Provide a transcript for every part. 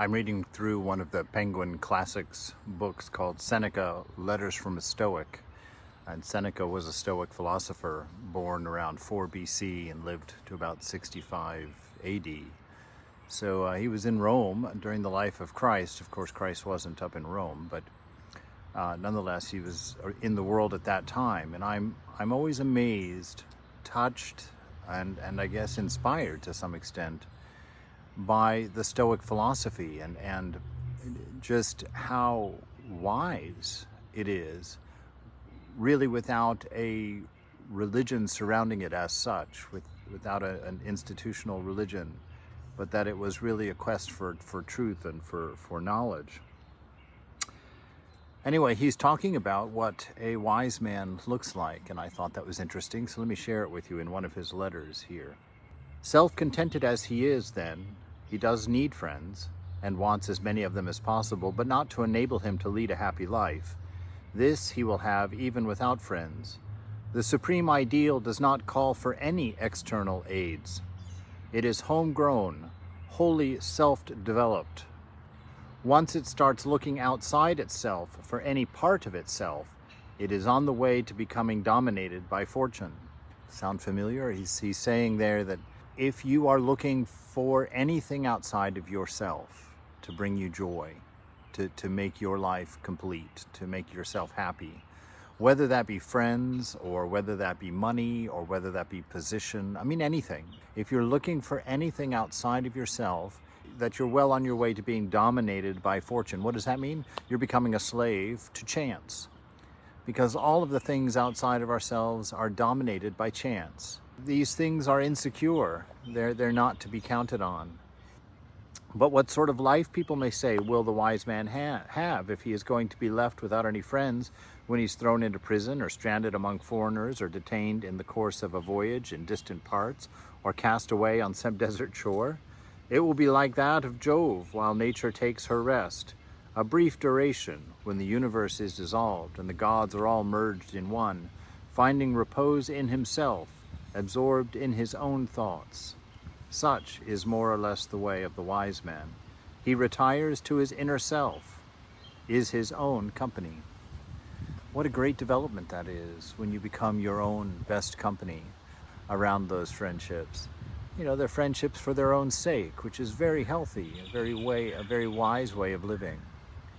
I'm reading through one of the Penguin Classics books called Seneca, Letters from a Stoic. And Seneca was a Stoic philosopher born around 4 BC and lived to about 65 AD. So he was in Rome during the life of Christ. Of course, Christ wasn't up in Rome, but nonetheless, he was in the world at that time. And I'm always amazed, touched, and I guess inspired to some extent by the Stoic philosophy and just how wise it is, really without a religion surrounding it as such, without an institutional religion, but that it was really a quest for truth and for knowledge. Anyway, he's talking about what a wise man looks like, and I thought that was interesting, so let me share it with you in one of his letters here. Self-contented as he is, then, he does need friends, and wants as many of them as possible, but not to enable him to lead a happy life. This he will have even without friends. The supreme ideal does not call for any external aids. It is homegrown, wholly self-developed. Once it starts looking outside itself for any part of itself, it is on the way to becoming dominated by fortune. Sound familiar? He's saying there that if you are looking for anything outside of yourself to bring you joy, to make your life complete, to make yourself happy, whether that be friends or whether that be money or whether that be position, anything. If you're looking for anything outside of yourself, that you're well on your way to being dominated by fortune. What does that mean? You're becoming a slave to chance, because all of the things outside of ourselves are dominated by chance. These things are insecure. They're not to be counted on. But what sort of life, people may say, will the wise man have if he is going to be left without any friends when he's thrown into prison or stranded among foreigners or detained in the course of a voyage in distant parts or cast away on some desert shore? It will be like that of Jove while nature takes her rest, a brief duration when the universe is dissolved and the gods are all merged in one, finding repose in himself, absorbed in his own thoughts. Such is more or less the way of the wise man. He retires to his inner self, is his own company. What a great development that is when you become your own best company around those friendships. They're friendships for their own sake, which is very healthy, a very wise way of living.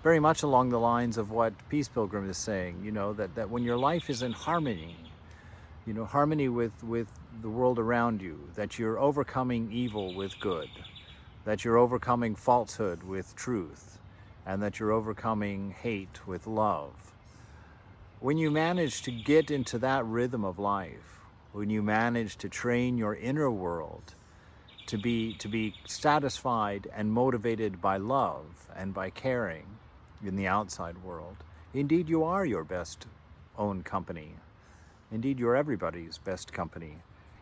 Very much along the lines of what Peace Pilgrim is saying, that when your life is in harmony, harmony with the world around you, that you're overcoming evil with good, that you're overcoming falsehood with truth, and that you're overcoming hate with love. When you manage to get into that rhythm of life, when you manage to train your inner world to be satisfied and motivated by love and by caring in the outside world, indeed you are your best own company. Indeed, you're everybody's best company.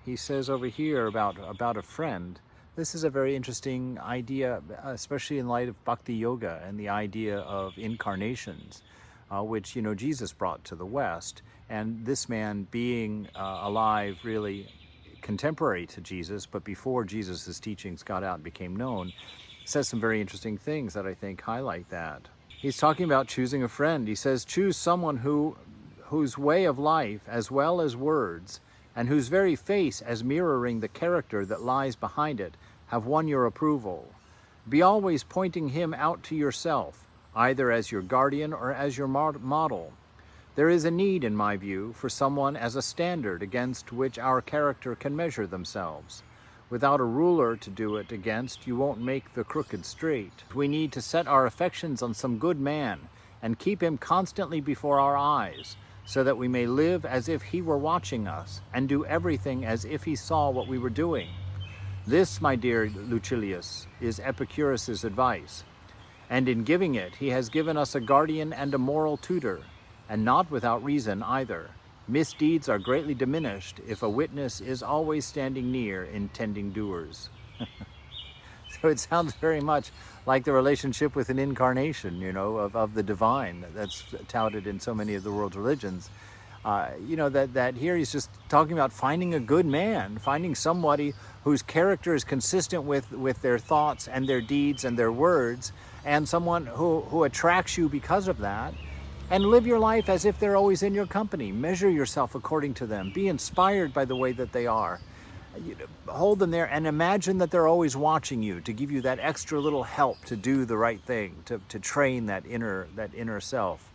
He says over here about a friend, this is a very interesting idea, especially in light of Bhakti Yoga and the idea of incarnations, which Jesus brought to the West. And this man being alive, really contemporary to Jesus, but before Jesus' teachings got out and became known, says some very interesting things that I think highlight that. He's talking about choosing a friend. He says, choose someone whose way of life, as well as words, and whose very face, as mirroring the character that lies behind it, have won your approval. Be always pointing him out to yourself, either as your guardian or as your model. There is a need, in my view, for someone as a standard against which our character can measure themselves. Without a ruler to do it against, you won't make the crooked straight. We need to set our affections on some good man and keep him constantly before our eyes, so that we may live as if he were watching us and do everything as if he saw what we were doing. This, my dear Lucilius, is Epicurus's advice, and in giving it, he has given us a guardian and a moral tutor, and not without reason either. Misdeeds are greatly diminished if a witness is always standing near, intending doers. So it sounds very much like the relationship with an incarnation, of the divine that's touted in so many of the world's religions. That here he's just talking about finding a good man, finding somebody whose character is consistent with their thoughts and their deeds and their words, and someone who attracts you because of that. And live your life as if they're always in your company. Measure yourself according to them. Be inspired by the way that they are. Hold them there and imagine that they're always watching you to give you that extra little help to do the right thing, to train that inner self.